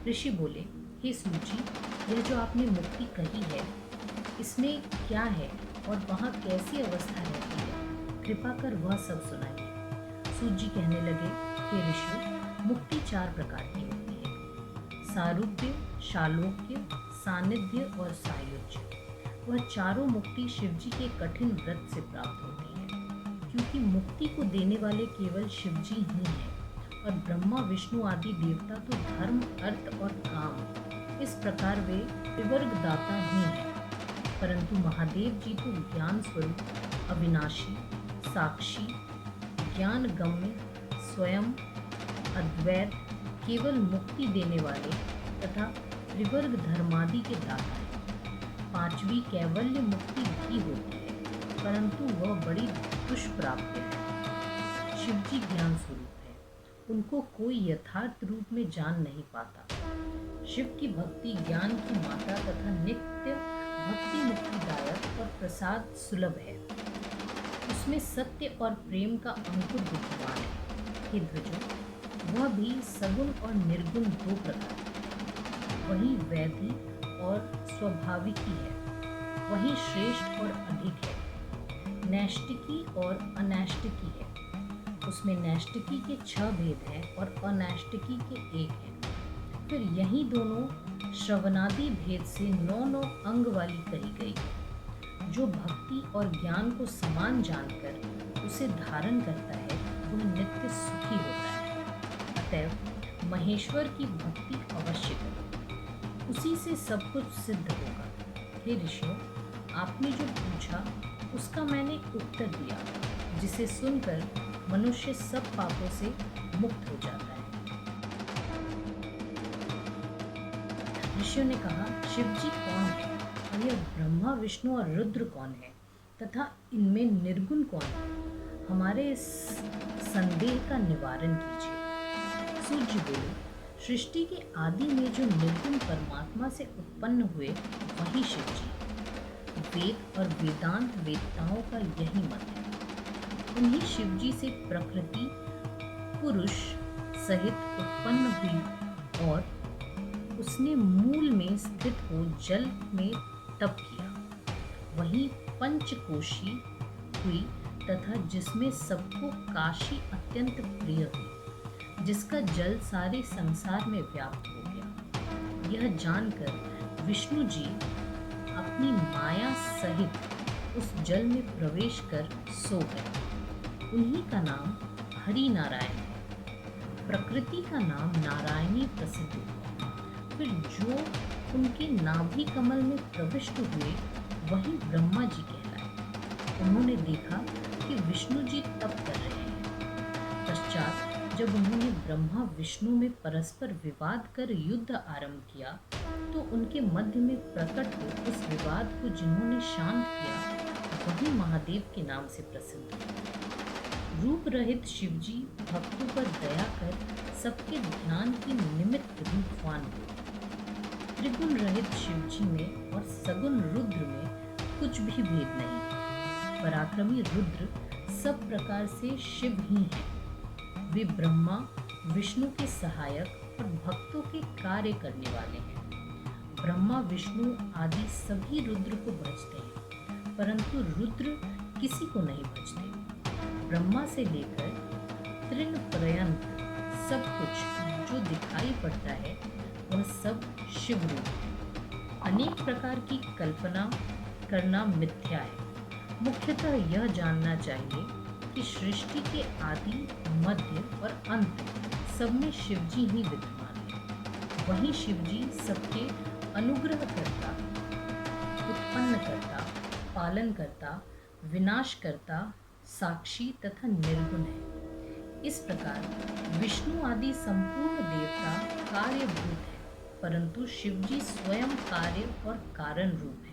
ऋषि बोले, हे सूत जी, यह जो आपने मुक्ति कही है, इसमें क्या है और वहाँ कैसी अवस्था रहती है? कृपा कर वह सब सुनाइए। सूत जी कहने लगे, हे ऋषि, मुक्ति 4 प्रकार की होती है: सारूप्य, शालोक्य, सानिध्य और सायुज्य। वह चारों मुक्ति शिव जी के कठिन व्रत से प्राप्त होती है, क्योंकि मुक्ति को देने वाले केवल शिव जी ही हैं, और ब्रह्मा विष्णु आदि देवता तो धर्म, अर्थ और काम, इस प्रकार वे विवर्ग दाता ही हैं। परंतु महादेव जी तो ज्ञान स्वरूप, अविनाशी, साक्षी, ज्ञान गम्य, स्वयं अद्वैत, केवल मुक्ति देने वाले तथा त्रिवर्ग धर्मादि के दाता हैं। 5वीं कैवल्य मुक्ति भी होती है, परंतु वह बड़ी दुष्प्राप्य है। शिव जी ज्ञान स्वरूप है, उनको कोई यथार्थ रूप में जान नहीं पाता। शिव की भक्ति ज्ञान की माता तथा नित्य भक्ति मुक्तिदायक और प्रसाद सुलभ है। उसमें सत्य और प्रेम का अंकुर विद्यमान है। हे ध्वजो, वह भी सगुण और निर्गुण 2 प्रकार है। वही वैधि और स्वाभाविकी है, वही श्रेष्ठ और अधिक है, नैष्टिकी और अनैष्टिकी है। उसमें नैष्टिकी के 6 भेद हैं और अनैष्टिकी के 1 हैं। फिर यही दोनों श्रवणादि भेद से 9 अंग वाली कही गई है। जो भक्ति और ज्ञान को समान जानकर उसे धारण करता है, वह नित्य सुखी होता है। अतएव महेश्वर की भक्ति अवश्य करो, उसी से सब कुछ सिद्ध होगा। हे ऋषियों, आपने जो पूछा उसका मैंने उत्तर दिया, जिसे सुनकर मनुष्य सब पापों से मुक्त हो जाता है। ऋषियों ने कहा, शिव जी कौन है और यह ब्रह्मा विष्णु और रुद्र कौन है तथा इनमें निर्गुण कौन है? हमारे इस संदेह का निवारण कीजिए। सूत जी बोले, सृष्टि के आदि में जो निर्गुण परमात्मा से उत्पन्न हुए वही शिव जी। वेद और वेदांत वेदताओं का यही मत है। उन्हीं शिव जी से प्रकृति पुरुष सहित उत्पन्न हुई और उसने मूल में स्थित हो जल में तप किया। वही पंचकोशी हुई तथा जिसमें सबको काशी अत्यंत प्रिय हुई, जिसका जल सारे संसार में व्याप्त हो गया। यह जानकर विष्णु जी अपनी माया सहित उस जल में प्रवेश कर सो गए। उन्हीं का नाम हरि नारायण है। प्रकृति का नाम नारायणी प्रसिद्ध हुआ। फिर जो उनके नाभि कमल में प्रविष्ट हुए वही ब्रह्मा जी कहलाए। उन्होंने देखा कि विष्णु जी तप कर रहे हैं। पश्चात जब उन्होंने ब्रह्मा विष्णु में परस्पर विवाद कर युद्ध आरंभ किया, तो उनके मध्य में प्रकट हो उस विवाद को जिन्होंने शांत किया, वही महादेव के नाम से प्रसिद्ध हुए। रूप रहित शिव जी भक्तों पर दया कर सबके ध्यान की निमित्त रूपवान हुए। त्रिगुण रहित शिव जी में और सगुण रुद्र में कुछ भी भेद नहीं। पराक्रमी रुद्र सब प्रकार से शिव ही हैं। वे ब्रह्मा विष्णु के सहायक और भक्तों के कार्य करने वाले हैं। ब्रह्मा विष्णु आदि सभी रुद्र को भजते हैं, परंतु रुद्र किसी को नहीं भजते। ब्रह्मा से लेकर तृण पर्यंत सब कुछ जो दिखाई पड़ता है वह सब शिव रूप है। अनेक प्रकार की कल्पना करना मिथ्या है। मुख्यतः यह जानना चाहिए कि सृष्टि के आदि, मध्य और अंत सब में शिव जी ही विद्यमान है। वही शिव जी सबके अनुग्रह करता, उत्पन्न करता, पालन करता, विनाश करता, साक्षी तथा निर्गुण है। इस प्रकार विष्णु आदि संपूर्ण देवता कार्यभूत है, परंतु शिव जी स्वयं कार्य और कारण रूप है।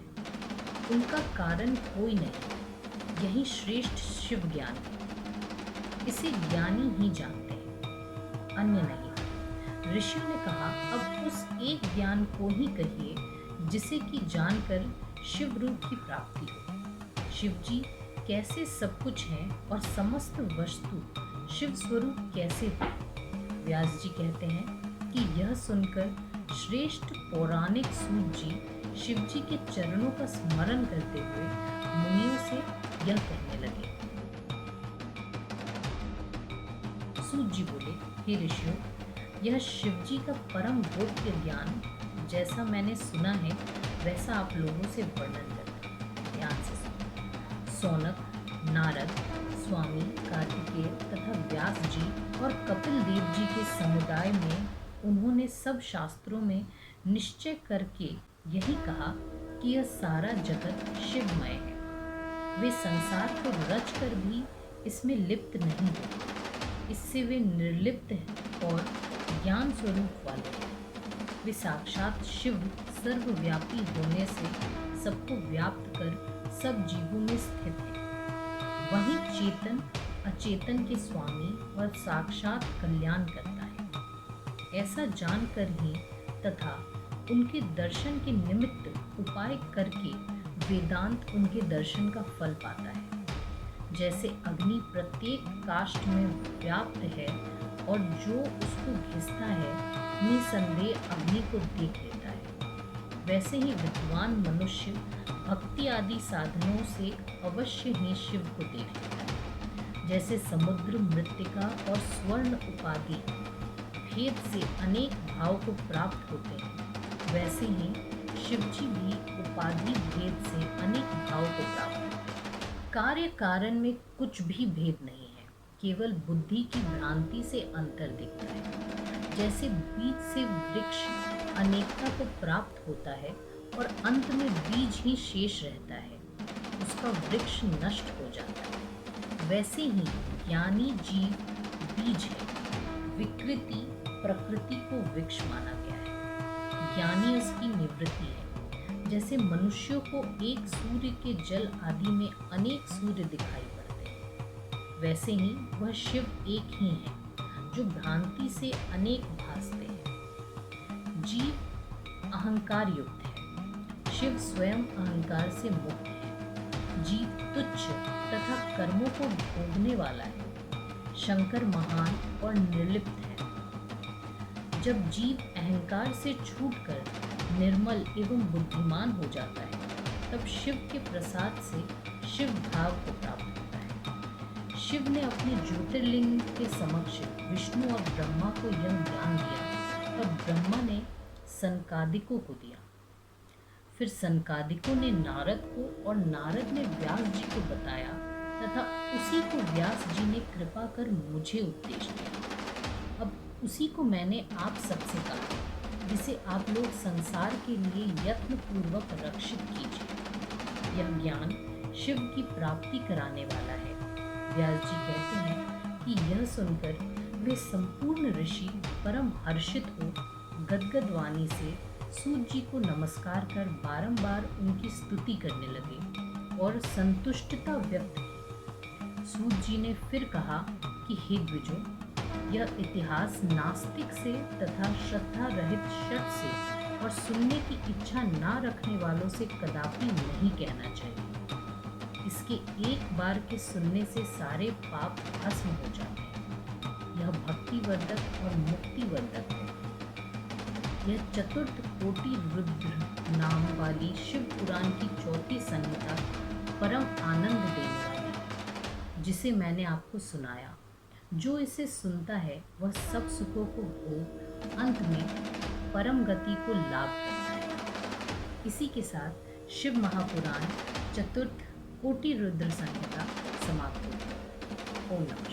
उनका कारण कोई नहीं। यही श्रेष्ठ शिव ज्ञान है। इसे ज्ञानी ही जानते हैं, अन्य नहीं। ऋषियों ने कहा, अब उस एक ज्ञान को ही कहिए जिसे कि जानकर शिव रूप की प्राप्ति हो। शिव जी कैसे सब कुछ है और समस्त वस्तु शिव स्वरूप कैसे हो। व्यास जी कहते हैं कि यह सुनकर श्रेष्ठ पौराणिक सूत जी शिव जी के चरणों का स्मरण करते हुए मुनियों से यह कहने लगे। सूत जी बोले, हे ऋषियों, यह शिव जी का परम गोप्य ज्ञान जैसा मैंने सुना है वैसा आप लोगों से वर्णन करता हूं। ध्यान से सुनो। सौनक, नारद, स्वामी कार्तिकेय तथा व्यास जी और कपिल देव जी के समुदाय में उन्होंने सब शास्त्रों में निश्चय करके यही कहा कि यह सारा जगत शिवमय है। वे संसार को रच कर भी इसमें लिप्त नहीं होते। इससे वे निर्लिप्त हैं और ज्ञान स्वरूप वाले हैं। वे साक्षात शिव सर्वव्यापी होने से सबको व्याप्त कर सब जीवों में स्थित है। वही चेतन अचेतन के स्वामी और साक्षात कल्याण करता है। ऐसा जानकर ही तथा उनके दर्शन के निमित्त उपाय करके वेदांत उनके दर्शन का फल पाता है। जैसे अग्नि प्रत्येक काष्ठ में व्याप्त है और जो उसको घिसता है निसंदेह अग्नि को देख लेता है, वैसे ही विद्वान मनुष्य भक्ति आदि साधनों से अवश्य ही शिव को देख लेता है। जैसे समुद्र, मृत्तिका और स्वर्ण उपाधि भेद से अनेक भाव को प्राप्त होते हैं, वैसे ही शिवजी भी उपाधि भेद से अनेक भाव को प्राप्त होते हैं। कार्य कारण में कुछ भी भेद नहीं है, केवल बुद्धि की भ्रांति से अंतर दिखता है। जैसे बीज से वृक्ष अनेकता को प्राप्त होता है और अंत में बीज ही शेष रहता है, उसका वृक्ष नष्ट हो जाता है, वैसे ही ज्ञानी जीव बीज है। विकृति प्रकृति को वृक्ष माना गया है, ज्ञानी उसकी निवृत्ति है। जैसे मनुष्यों को एक सूर्य के जल आदि में अनेक सूर्य दिखाई पड़ते हैं, वैसे ही वह शिव एक ही है जो भ्रांति से अनेक भासते हैं। जीव अहंकार युक्त है, शिव स्वयं अहंकार से मुक्त है। जीव तुच्छ तथा कर्मों को भोगने वाला है, शंकर महान और निर्लिप्त है। जब जीव अहंकार से छूटकर निर्मल एवं बुद्धिमान हो जाता है, तब शिव के प्रसाद से शिव भाव को प्राप्त होता है। शिव ने अपने ज्योतिर्लिंग के समक्ष विष्णु और ब्रह्मा को यह ज्ञान दिया और ब्रह्मा ने सनकादिकों को दिया। फिर सनकादिकों ने नारद को और नारद ने व्यास जी को बताया तथा उसी को व्यास जी ने कृपा कर मुझे उपदेश दिया। अब उसी को मैंने आप सबसे कहा, जिसे आप लोग संसार के लिए यत्नपूर्वक रक्षित कीजिए। यह ज्ञान शिव की प्राप्ति कराने वाला है। व्यास जी कहते हैं कि यह सुनकर वे संपूर्ण ऋषि परम हर्षित हो गदगद वाणी से सूत जी को नमस्कार कर बारंबार उनकी स्तुति करने लगे और संतुष्टता व्यक्त की। सूत जी ने फिर कहा कि हे द्विजों, यह इतिहास नास्तिक से तथा श्रद्धा रहित शठ से और सुनने की इच्छा ना रखने वालों से कदापि नहीं कहना चाहिए। इसके एक बार के सुनने से सारे पाप भस्म हो जाते हैं। यह भक्तिवर्धक और मुक्तिवर्धक है। यह चतुर्थ कोटि रुद्र नाम वाली शिव पुराण की चौथी संहिता परम आनंद देने वाली है, जिसे मैंने आपको सुनाया। जो इसे सुनता है वह सब सुखों को भोग अंत में परम गति को लाभ करता है। इसी के साथ शिव महापुराण चतुर्थ कोटि रुद्र संहिता समाप्त होती है। ओम नमः।